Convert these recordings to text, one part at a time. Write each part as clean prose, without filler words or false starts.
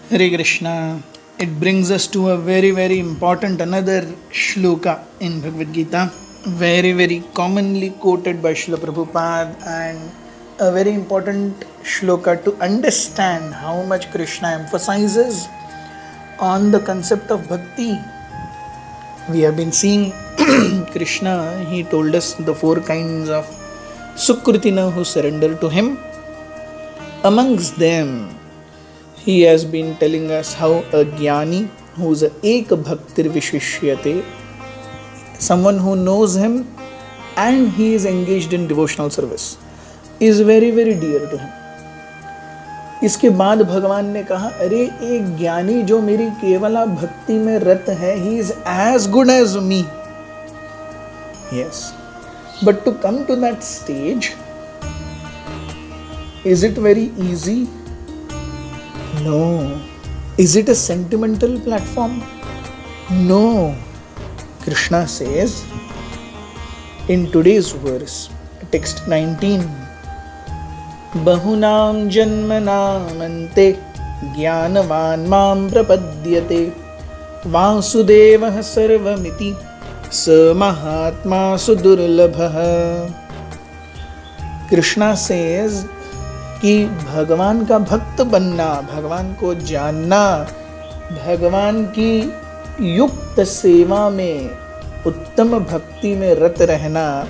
Hare Krishna. It brings us to a very important another shloka in Bhagavad Gita, very commonly quoted by Srila Prabhupada, and a very important shloka to understand how much Krishna emphasizes on the concept of bhakti. We have been seeing Krishna, he told us the four kinds of Sukritina who surrender to him. Amongst them, he has been telling us how a jnani, who is a ek bhaktir vishishyate, someone who knows him and he is engaged in devotional service, is very dear to him. इसके बाद भगवान ने कहा, अरे एक ज्ञानी जो मेरी केवला भक्ति में रत है, he is as good as me. Yes, but to come to that stage, is it very easy? No. Is it a sentimental platform? No. Krishna says in today's verse, text 19, Bahunam janmanam ante jnanavan mam prapadyate vasudevah sarvamiti sa mahatma sudurlabha. Krishna says कि भगवान का भक्त बनना, भगवान को जानना, भगवान की युक्त सेवा में, उत्तम भक्ति में रत रहना,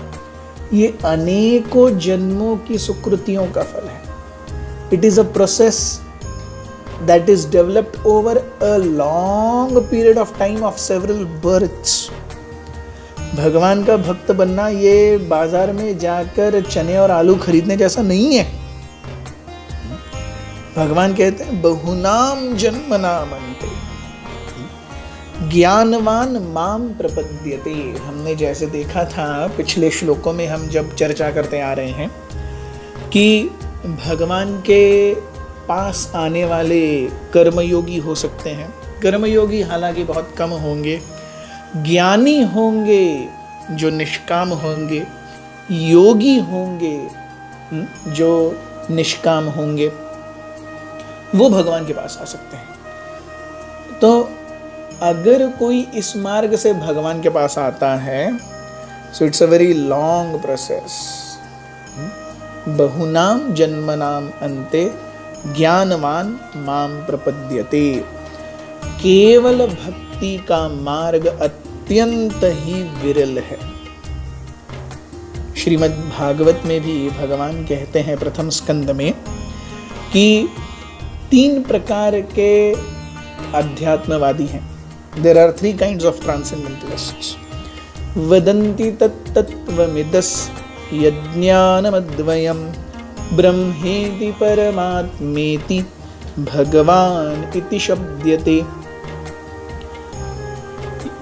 ये अनेकों जन्मों की सुकृतियों का फल है. It is a process that is developed over a long period of time of several births. भगवान का भक्त बनना ये बाजार में जाकर चने और आलू खरीदने जैसा नहीं है. भगवान कहते हैं बहुनाम जन्मनाम अन्ते ज्ञानवान माम प्रपद्यते. हमने जैसे देखा था पिछले श्लोकों में, हम जब चर्चा करते आ रहे हैं कि भगवान के पास आने वाले कर्मयोगी हो सकते हैं. कर्मयोगी हालांकि बहुत कम होंगे, ज्ञानी होंगे जो निष्काम होंगे, योगी होंगे जो निष्काम होंगे, वो भगवान के पास आ सकते हैं. तो अगर कोई इस मार्ग से भगवान के पास आता है, so it's a very long process. बहुनाम जन्मनाम अन्ते ज्ञानवान माम प्रपद्यते. केवल भक्ति का मार्ग अत्यंत ही विरल है. श्रीमद् भागवत में भी भगवान कहते हैं प्रथम स्कंद में कि 3 प्रकार के अध्यात्मवादी हैं. There are 3 kinds of transcendentalists. वदन्ति तत्तत्त्वमिदस् यज्ञानमद्वयम् ब्रह्मेति परमात्मेति भगवान इति शब्द्यते.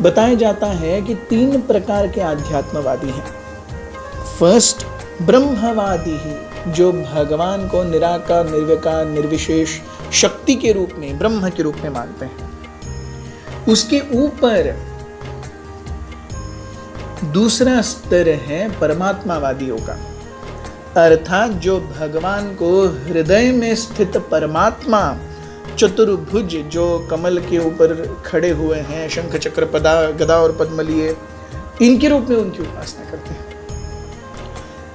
बताया जाता है कि 3 प्रकार के अध्यात्मवादी हैं. फर्स्ट, ब्रह्मवादी ही, जो भगवान को निराकार, निर्विकार, निर्विशेष शक्ति के रूप में, ब्रह्म के रूप में मानते हैं. उसके ऊपर दूसरा स्तर है परमात्मावादियों का, अर्थात जो भगवान को हृदय में स्थित परमात्मा, चतुर्भुज जो कमल के ऊपर खड़े हुए हैं, शंख चक्र गदा और पद्म लिए, इनके रूप में उनकी उपासना करते हैं.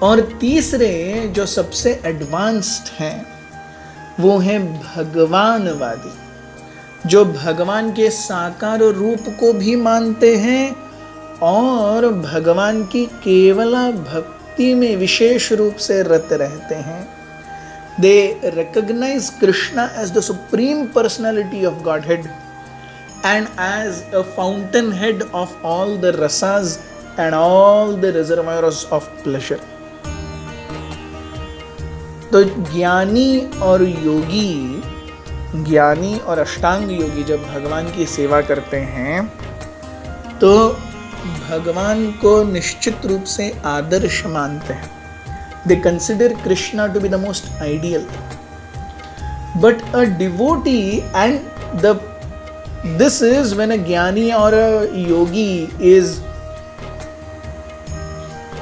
और तीसरे जो सबसे एडवांस्ड हैं, वो हैं भगवानवादी, जो भगवान के साकार रूप को भी मानते हैं और भगवान की केवला भक्ति में विशेष रूप से रत रहते हैं. They recognize Krishna as the supreme personality of Godhead and as a fountainhead of all the rasas and all the reservoirs of pleasure. तो ज्ञानी और योगी, ज्ञानी और अष्टांग योगी जब भगवान की सेवा करते हैं तो भगवान को निश्चित रूप से आदर्श मानते हैं. They consider Krishna to be the most ideal. But a devotee, and this is when a jnani or a yogi is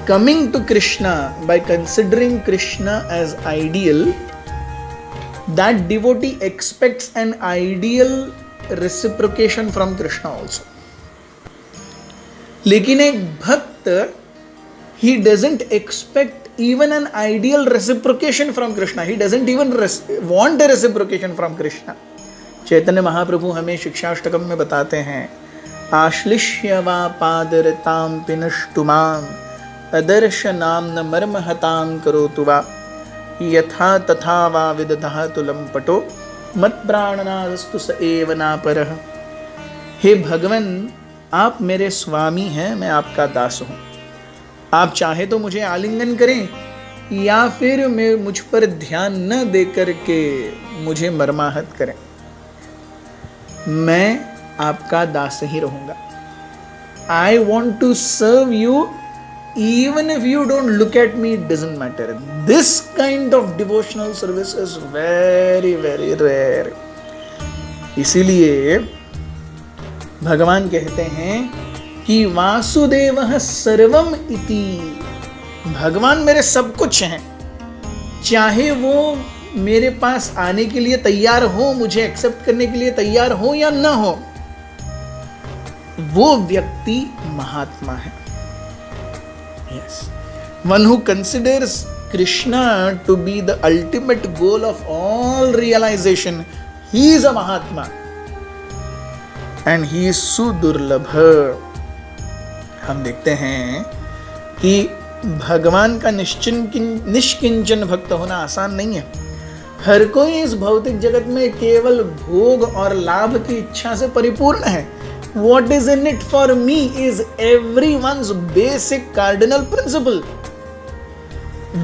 coming to Krishna by considering Krishna as ideal, that devotee expects an ideal reciprocation from Krishna also. लेकिन एक भक्त, he doesn't expect even an ideal reciprocation from Krishna. He doesn't even want a reciprocation from Krishna. Chaitanya Mahaprabhu हमें शिक्षाष्टकम में बताते हैं, आश्लिष्य वा पादरताम पिनष्टुमाम अदर्श नाम न मर्म हताम करोतु वा यथा तथा वा विदधः तुलम पटो मत प्राणनास्तु स एव नापरः। हे भगवन, आप मेरे स्वामी हैं, मैं आपका दास हूँ। आप चाहे तो मुझे आलिंगन करें या फिर मैं मुझ पर ध्यान न दे करके मुझे मर्माहत करें, मैं आपका दास ही रहूँगा। I want to serve you even if you don't look at me, it doesn't matter. This kind of devotional service is very very rare. इसीलिए भगवान कहते हैं कि वासुदेवः सर्वम इति, भगवान मेरे सब कुछ हैं। चाहे वो मेरे पास आने के लिए तैयार हो, मुझे एक्सेप्ट करने के लिए तैयार हो या ना हो, वो व्यक्ति महात्मा है। Yes. One who considers Krishna to be the ultimate goal of all realization, he is a Mahatma. And he is sudurlabha. हम देखते हैं कि भगवान का निष्किंचन भक्त होना आसान नहीं है। हर कोई इस भौतिक जगत में केवल भोग और लाभ की इच्छा से परिपूर्ण है। What is in it for me is everyone's basic cardinal principle.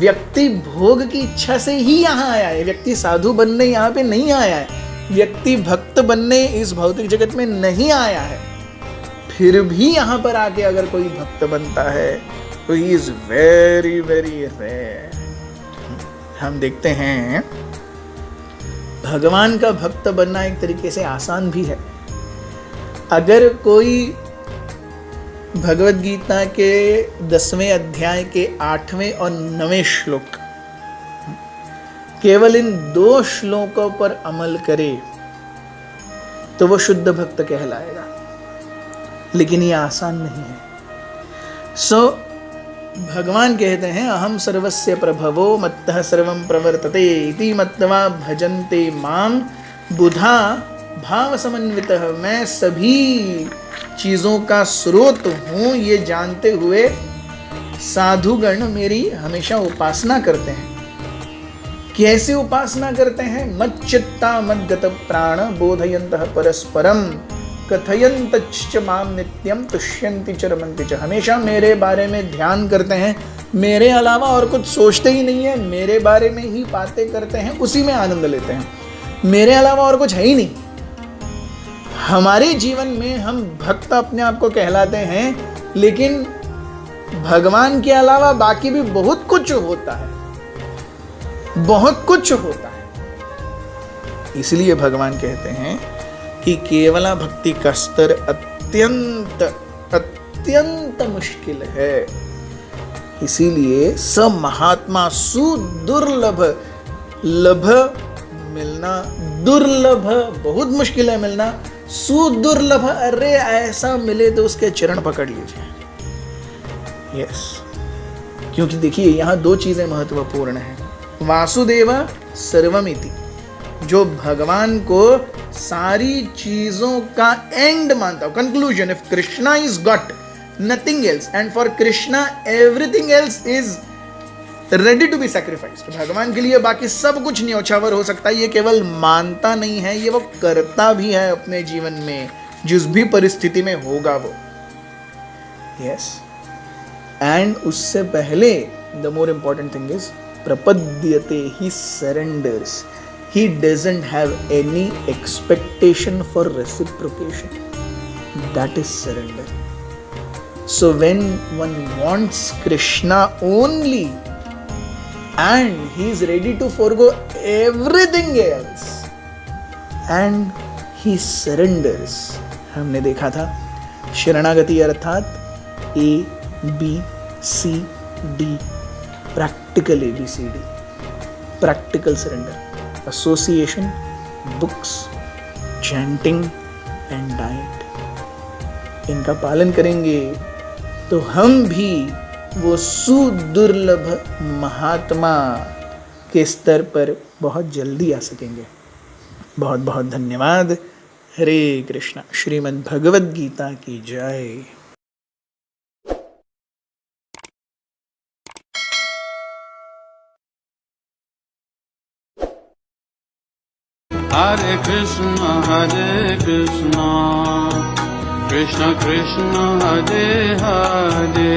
व्यक्ति भोग की इच्छा से ही यहाँ आया है, व्यक्ति साधु बनने यहाँ पे नहीं आया है, व्यक्ति भक्त बनने इस भौतिक जगत में नहीं आया है। फिर भी यहाँ पर आके अगर कोई भक्त बनता है तो he is very very rare. हम देखते हैं भगवान का भक्त बनना एक तरीके से आसान भी है। अगर कोई भगवद गीता के 10वें अध्याय के 8वें और 9वें श्लोक, केवल इन 2 श्लोकों पर अमल करे तो वो शुद्ध भक्त कहलाएगा। लेकिन ये आसान नहीं है। भगवान कहते हैं अहम सर्वस्य प्रभवो मत्तः सर्वं प्रवर्तते इति मत्वा भजन्ते माम बुधा भाव समन्वितः। मैं सभी चीजों का स्रोत हूं ये जानते हुए साधुगण मेरी हमेशा उपासना करते हैं। कैसे उपासना करते हैं? मच्चित्ता मद्गत प्राण बोधयन्तः परस्परम कथयन्तश्च माम नित्यम तुष्यन्ति च रमन्ति च। हमेशा मेरे बारे में ध्यान करते हैं, मेरे अलावा और कुछ सोचते ही नहीं है, मेरे बारे में ही बातें करते हैं, उसी में आनंद लेते हैं, मेरे अलावा और कुछ है ही नहीं। हमारे जीवन में हम भक्त अपने आप को कहलाते हैं, लेकिन भगवान के अलावा बाकी भी बहुत कुछ होता है, बहुत कुछ होता है। इसलिए भगवान कहते हैं कि केवला भक्ति का स्तर अत्यंत अत्यंत मुश्किल है। इसीलिए सब महात्मा सुदुर्लभ, लभ मिलना, दुर्लभ बहुत मुश्किल है मिलना, सुदुर्लभ अरे ऐसा मिले तो उसके चरण पकड़ लीजिए। यस, क्योंकि देखिए यहाँ 2 चीजें महत्वपूर्ण हैं। वासुदेव सर्वमिति, जो भगवान को सारी चीजों का एंड मानता हो, conclusion. If Krishna is got nothing else and for Krishna everything else is ready to be sacrificed. भगवान के लिए बाकी सब कुछ न्योछावर हो सकता है। ये केवल मानता नहीं है, ये वो करता भी है अपने जीवन में, जिस भी परिस्थिति में होगा वो। यस, एंड उससे पहले the more important thing is प्रपद्यते, he surrenders, he doesn't have any expectation for reciprocation. That is surrender. So when one wants Krishna only and he is ready to forgo everything else and he surrenders, हमने देखा था शरणागति अर्थात ABCD, practical ABCD, practical surrender. association, books, chanting and diet. इनका पालन करेंगे तो हम भी वो सुदुर्लभ महात्मा के स्तर पर बहुत जल्दी आ सकेंगे. बहुत बहुत धन्यवाद. हरे कृष्णा. श्रीमद् भगवद गीता की जय. Hare Krishna, Krishna Krishna, Hare Hare,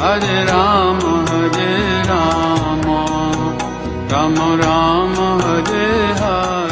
Hare Rama, Rama Rama, Hare Hare.